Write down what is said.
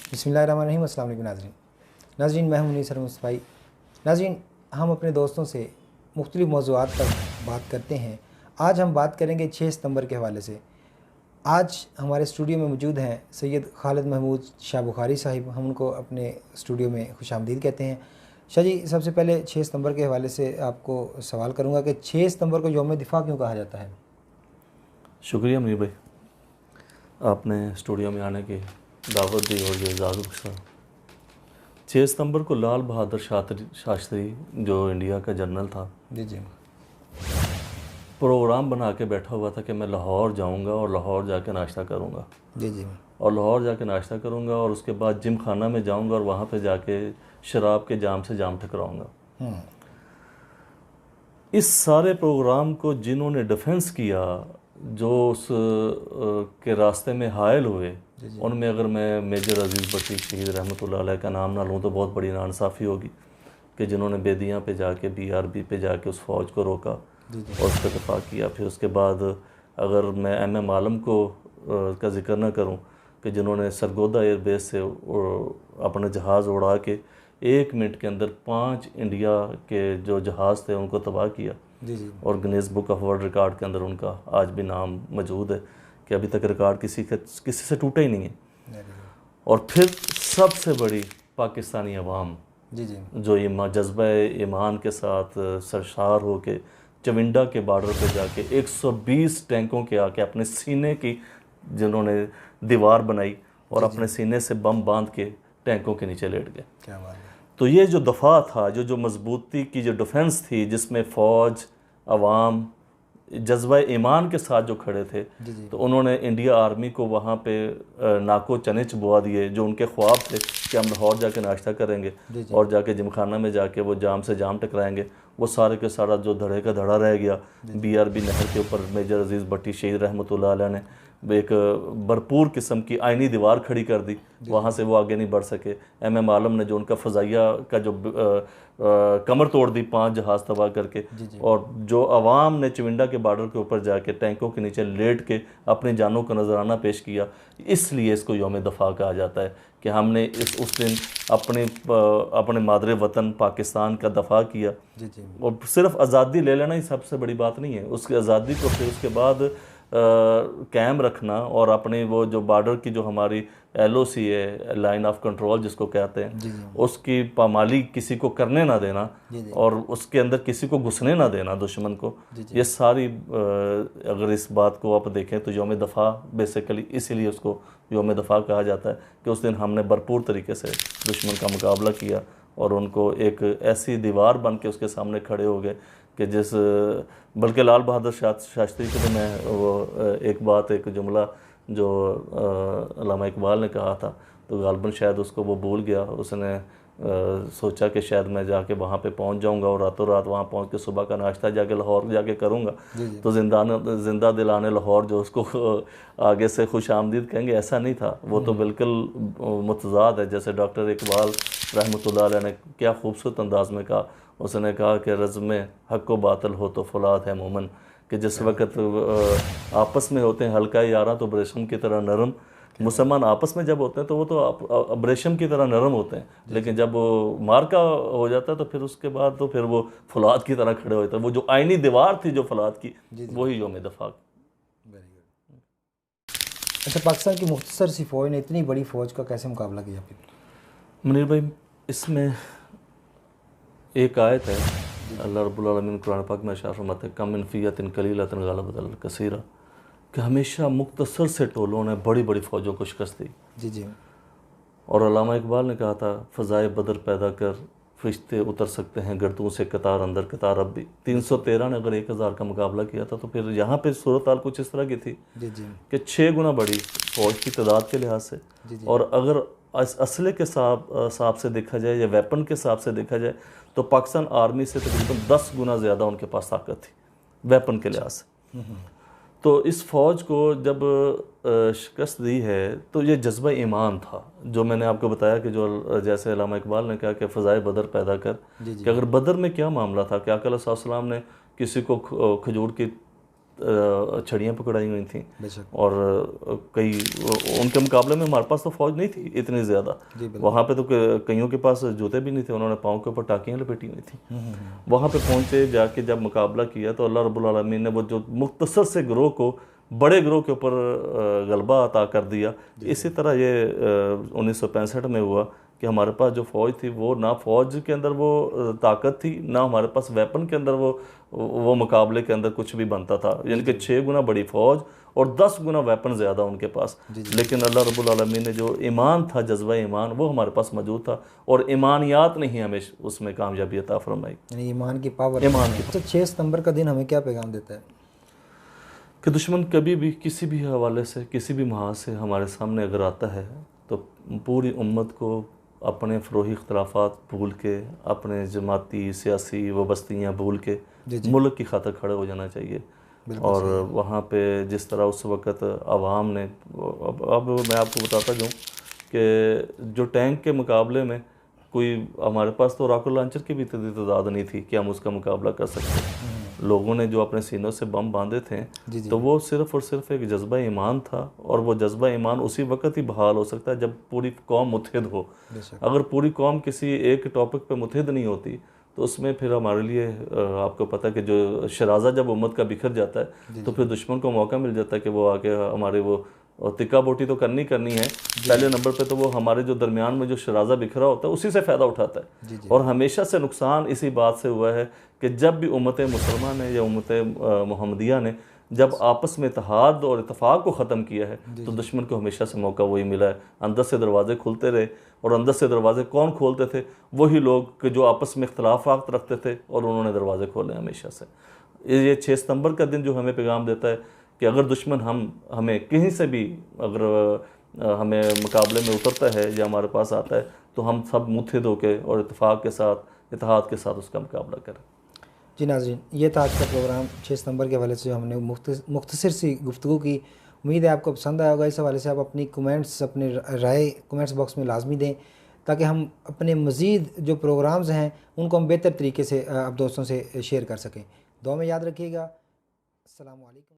बिस्मिल्लाहिर्रहमानिर्रहीम। अस्सलाम वालेकुम नाज़रीन, मैं हूं मुनीसर मुस्तफ़ाई। नाज़रीन, हम अपने दोस्तों से मुख्तलिफ़ मौज़ूआत पर बात करते हैं। आज हम बात करेंगे 6 सितंबर के हवाले से। आज हमारे स्टूडियो में मौजूद हैं सैयद खालिद महमूद शाह बुखारी साहिब। हम उनको अपने स्टूडियो में खुशामदीद कहते हैं। शाह जी, सबसे पहले 6 सितंबर के हवाले से आपको सवाल करूँगा कि 6 सितंबर को यौम दिफ़ा क्यों कहा जाता है? शुक्रिया मीर भाई, आपने स्टूडियो में आने की दावत दी और ये इजाज़त बख्शा। 6 सितंबर को लाल बहादुर शास्त्री जो इंडिया का जनरल था, जी जी प्रोग्राम बना के बैठा हुआ था कि मैं लाहौर जाऊंगा और लाहौर जाके नाश्ता करूंगा जी जी और लाहौर जाके नाश्ता करूंगा और उसके बाद जिम खाना में जाऊंगा और वहाँ पे जाके शराब के जाम से जाम टकराऊंगा। इस सारे प्रोग्राम को जिन्होंने डिफेंस किया, जो उस के रास्ते में हायल हुए, उनमें अगर मैं मेजर अजीज़ भट्टी शहीद रहमतुल्लाह अलैह का नाम ना लूँ तो बहुत बड़ी नाइंसाफ़ी होगी कि जिन्होंने बेदियाँ पे जाके BRB पे जाके उस फ़ौज को रोका और उस पर दफा किया। फिर उसके बाद अगर मैं MM आलम को का जिक्र ना करूँ कि जिन्होंने सरगोदा एयरबेस से अपने जहाज़ उड़ा के 1 मिनट के अंदर 5 इंडिया के जो जहाज़ थे उनको तबाह किया। जी जी और Guinness book of world record के अंदर उनका आज भी नाम मौजूद है कि अभी तक रिकॉर्ड किसी से टूटा ही नहीं है। और फिर सबसे बड़ी पाकिस्तानी अवाम जी जी जो जज्बा ईमान के साथ सरशार हो के चविंडा के बॉर्डर पे जाके 120 टैंकों के आके अपने सीने की जिन्होंने दीवार बनाई और अपने सीने से बम बांध के टैंकों के नीचे लेट गए। क्या बात है। तो ये जो दफ़ा था, जो मजबूती की जो डिफेंस थी, जिसमें फ़ौज, अवाम जज्बा ईमान के साथ जो खड़े थे, तो उन्होंने इंडिया आर्मी को वहाँ पे नाको चने चबवा दिए। जो उनके ख्वाब थे कि हम लाहौर जाके नाश्ता करेंगे और जाके जिमखाना में जाके वो जाम से जाम टकराएंगे, वो सारे के सारा जो धड़े का धड़ा रह गया। BRB नहर के ऊपर मेजर अजीज़ भट्टी शहीद रहमतुल्लाह अलैह ने एक भरपूर किस्म की आइनी दीवार खड़ी कर दी, वहाँ से वो आगे नहीं बढ़ सके। MM आलम ने जो उनका फ़ज़ाइया का जो कमर तोड़ दी 5 जहाज़ तबाह करके, और जो अवाम ने चविंडा के बॉर्डर के ऊपर जाके टैंकों के नीचे लेट के अपनी जानों का नजराना पेश किया। इसलिए इसको यौम दफ़ा कहा जाता है कि हमने उस दिन अपने मादरे वतन पाकिस्तान का दफ़ा किया। और सिर्फ आज़ादी ले लेना ही सबसे बड़ी बात नहीं है, उसकी आज़ादी को फिर उसके बाद कायम रखना और अपने वो जो बॉर्डर की जो हमारी LOC है, लाइन ऑफ कंट्रोल जिसको कहते हैं, उसकी पामाली किसी को करने ना देना और उसके अंदर किसी को घुसने ना देना दुश्मन को। ये सारी अगर इस बात को आप देखें तो यौम दफ़ा बेसिकली इसीलिए उसको यौम दफ़ा कहा जाता है कि उस दिन हमने भरपूर तरीके से दुश्मन का मुकाबला किया और उनको एक ऐसी दीवार बन के उसके सामने खड़े हो गए कि बल्कि लाल बहादुर शास्त्री को तो मैं वो एक जुमला जो अल्लामा इकबाल ने कहा था, तो गालबन शायद उसको वो भूल गया। उसने सोचा कि शायद मैं जाके वहाँ पे पहुँच जाऊँगा और रातों रात वहाँ पहुँच के सुबह का नाश्ता जाके लाहौर जाके करूँगा तो जिंदा दिलाने लाहौर जो उसको आगे से खुश आमदीद कहेंगे, ऐसा नहीं था। वो तो बिल्कुल मुतज़ाद है। जैसे डॉक्टर इकबाल रहमतुल्लाह अलैह ने क्या खूबसूरत अंदाज में कहा, उसने कहा कि रज़्म हक़ व बातिल हो तो फौलाद है मोमन, कि जिस वक्त आपस में होते हैं हल्का यारा तो रेशम की तरह नरम। मुसलमान आपस में जब होते हैं तो वो तो रेशम की तरह नरम होते हैं, लेकिन जब वो मार्का हो जाता है तो फिर उसके बाद तो फिर वो फौलाद की तरह खड़े होते हैं। वो जो आइनी दीवार थी जो फौलाद की, वही यौम दफ़ा। अच्छा, पाकिस्तान की मुख्तसर सी फ़ौज ने इतनी बड़ी फ़ौज का कैसे मुकाबला किया फिर? मुनीर भाई, इसमें एक आयत है, अल्लाह रब्बुल आलमीन कुरान पाक में इरशाद फरमाते हैं, कम मिन फ़ियतिन क़लीलतिन ग़लबत अल कसीरा, कि हमेशा मुख्तसर से टोलों ने बड़ी बड़ी फ़ौजों को शिकस्त दी। जी और अल्लामा इकबाल ने कहा था, फ़ज़ाए बदर पैदा कर फरिश्ते उतर सकते हैं गर्दों से कतार अंदर कतार अब भी। 313 ने अगर 1000 का मुकाबला किया था, तो फिर यहाँ पे सूरत हाल कुछ इस तरह की थी कि 6 गुना बड़ी फ़ौज की तादाद के लिहाज से। और अगर असले के हिसाब से देखा जाए या वेपन के हिसाब से देखा जाए तो पाकिस्तान आर्मी से तकरीबन 10 गुना ज़्यादा उनके पास ताकत थी वेपन के लिहाज से। तो इस फ़ौज को जब शिकस्त दी है तो ये जज्बा ईमान था, जो मैंने आपको बताया कि जो जैसे अल्लामा इकबाल ने कहा कि फ़ज़ाए बदर पैदा कर, कि अगर बदर में क्या मामला था कि आका अलैहिस्सलाम ने किसी को खजूर की छड़ियाँ पकड़ाई हुई थी बेशक। और कई उनके मुकाबले में हमारे पास तो फौज नहीं थी इतनी ज़्यादा। वहाँ पे तो कईयों के पास जूते भी नहीं थे, उन्होंने पाँव के ऊपर टाकियाँ लपेटी हुई थी। वहाँ पे पहुँचे, जाके जब मुकाबला किया तो अल्लाह रब्बुल आलमीन ने वो जो मुख्तसर से गिरोह को बड़े गिरोह के ऊपर गलबा अता कर दिया। इसी तरह ये 1965 में हुआ कि हमारे पास जो फ़ौज थी वो ना फ़ौज के अंदर वो ताकत थी, ना हमारे पास वेपन के अंदर वो मुकाबले के अंदर कुछ भी बनता था। यानी कि 6 गुना बड़ी फ़ौज और 10 गुना वेपन ज़्यादा उनके पास। लेकिन अल्लाह रब्बुल आलमीन ने जो ईमान था, जज्बा ईमान, वो हमारे पास मौजूद था और ईमानियात ने ही हमें उसमें कामयाबी अता फरमाई। यानी ईमान की पावर। ईमान की। 6 सितंबर का दिन हमें क्या पैगाम देता है? कि दुश्मन कभी भी किसी भी हवाले से, किसी भी महाज से हमारे सामने अगर आता है तो पूरी उम्मत को अपने फ़रोही इख्तलाफात भूल के, अपने जमाती सियासी वाबस्तियाँ भूल के मुल्क की खातिर खड़े हो जाना चाहिए। और वहाँ पे जिस तरह उस वक़्त आवाम ने, अब मैं आपको बताता जाऊँ कि जो टैंक के मुकाबले में कोई हमारे पास तो रॉकेट लॉन्चर की भी इतनी तादाद नहीं थी कि हम उसका मुकाबला कर सकते। लोगों ने जो अपने सीनों से बम बांधे थे तो वो सिर्फ़ और सिर्फ एक जज्बा ईमान था, और वो जज्बा ईमान उसी वक्त ही बहाल हो सकता है जब पूरी कौम मुत्हिद हो। अगर पूरी कौम किसी एक टॉपिक पे मुत्हिद नहीं होती तो उसमें फिर हमारे लिए आपको पता है कि जो शराज़ा जब उम्मत का बिखर जाता है तो फिर दुश्मन को मौका मिल जाता है कि वो आके हमारे वो तिक्का बोटी तो करनी है। पहले नंबर पे तो वो हमारे जो दरमियान में जो शराज़ा बिखरा होता है उसी से फ़ायदा उठाता है। और हमेशा से नुकसान इसी बात से हुआ है कि जब भी उम्मत मुसलमान ने या उम्मत मुहम्मदिया ने जब आपस में इत्तेहाद और इत्तेफाक को ख़त्म किया है तो दुश्मन को हमेशा से मौका वही मिला है। अंदर से दरवाजे खुलते रहे, और अंदर से दरवाजे कौन खोलते थे? वही लोग जो आपस में इख्तलाफात रखते थे, और उन्होंने दरवाजे खोले हमेशा से। ये 6 सितंबर का दिन जो हमें पैगाम देता है कि अगर दुश्मन हमें कहीं से भी अगर हमें मुकाबले में उतरता है या हमारे पास आता है तो हम सब मुत्हिद होकर और इत्तेफाक के साथ, इत्तेहाद के साथ उसका मुकाबला करें। जी नाज़रीन, ये था आज का प्रोग्राम 6 सितंबर के हवाले से हमने मुख्तसर सी गुफ्तगू की। उम्मीद है आपको पसंद आया होगा। इस हवाले से आप अपनी कमेंट्स, अपनी राय कमेंट्स बॉक्स में लाजमी दें ताकि हम अपने मज़ीद जो प्रोग्राम्स हैं उनको हम बेहतर तरीके से आप दोस्तों से शेयर कर सकें। दुआ में याद रखिएगा। अस्सलामु अलैकुम।